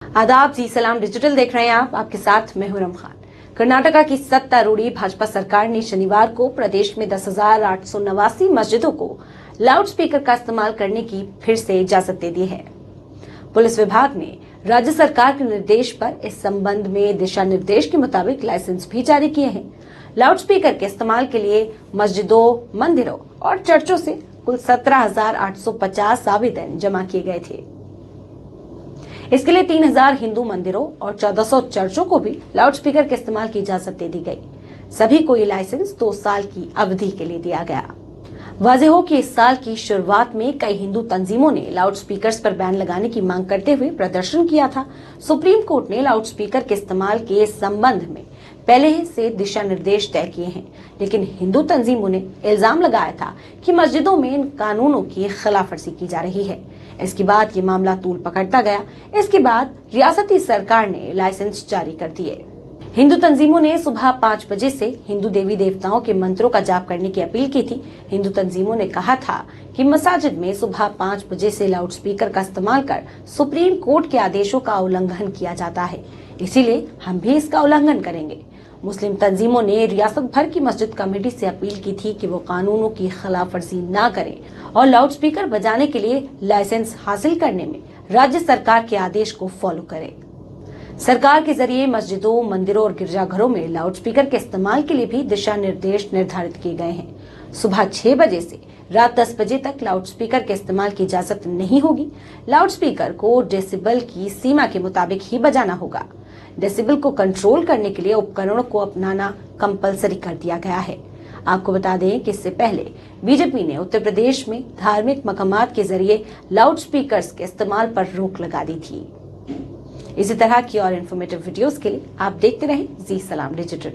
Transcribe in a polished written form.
आदाब, जी सलाम डिजिटल देख रहे हैं आप। आपके साथ मैं हूं रम खान। कर्नाटका की सत्तारूढ़ी भाजपा सरकार ने शनिवार को प्रदेश में 10,889 मस्जिदों को लाउडस्पीकर का इस्तेमाल करने की फिर से इजाजत दे दी है। पुलिस विभाग ने राज्य सरकार के निर्देश पर इस संबंध में दिशा निर्देश के मुताबिक लाइसेंस भी जारी किए हैं। लाउडस्पीकर के इस्तेमाल के लिए मस्जिदों, मंदिरों और चर्चों से कुल 17,850 आवेदन जमा किए गए थे। इसके लिए 3,000 हिंदू मंदिरों और 1,400 चर्चों को भी लाउडस्पीकर के इस्तेमाल की इजाजत दे दी गई। सभी को ये लाइसेंस 2 साल की अवधि के लिए दिया गया। वाज़ेह हो कि इस साल की शुरुआत में कई हिंदू तंजीमों ने लाउडस्पीकर्स पर बैन लगाने की मांग करते हुए प्रदर्शन किया था। सुप्रीम कोर्ट ने लाउडस्पीकर के इस्तेमाल के संबंध में पहले से दिशा निर्देश तय किए हैं, लेकिन हिंदू तंजीमों ने इल्जाम लगाया था कि मस्जिदों में इन कानूनों की खिलाफवर्जी की जा रही है। इसके बाद ये मामला तूल पकड़ता गया। इसके बाद रियासती सरकार ने लाइसेंस जारी कर दिए। हिंदू तंजीमों ने सुबह 5 बजे से हिंदू देवी देवताओं के मंत्रों का जाप करने की अपील की थी। हिंदू तंजीमों ने कहा था कि मसाजिद में सुबह 5 बजे से लाउडस्पीकर का इस्तेमाल कर सुप्रीम कोर्ट के आदेशों का उल्लंघन किया जाता है, इसीलिए हम भी इसका उल्लंघन करेंगे। मुस्लिम तंजीमों ने रियासत भर की मस्जिद कमेटी से अपील की थी कि वो कानूनों की खिलाफवर्जी न करें और लाउडस्पीकर बजाने के लिए लाइसेंस हासिल करने में राज्य सरकार के आदेश को फॉलो करें। सरकार के जरिए मस्जिदों, मंदिरों और गिरजाघरों में लाउडस्पीकर के इस्तेमाल के लिए भी दिशा निर्देश निर्धारित किए गए हैं। सुबह 6 बजे से रात 10 बजे तक लाउडस्पीकर के इस्तेमाल की इजाजत नहीं होगी। लाउडस्पीकर को डेसिबल की सीमा के मुताबिक ही बजाना होगा। डेसिबल को कंट्रोल करने के लिए उपकरणों को अपनाना कंपलसरी कर दिया गया है। आपको बता दें कि इससे पहले बीजेपी ने उत्तर प्रदेश में धार्मिक मकामात के जरिए लाउडस्पीकर्स के इस्तेमाल पर रोक लगा दी थी। इसी तरह की और इन्फॉर्मेटिव वीडियोस के लिए आप देखते रहें जी सलाम डिजिटल।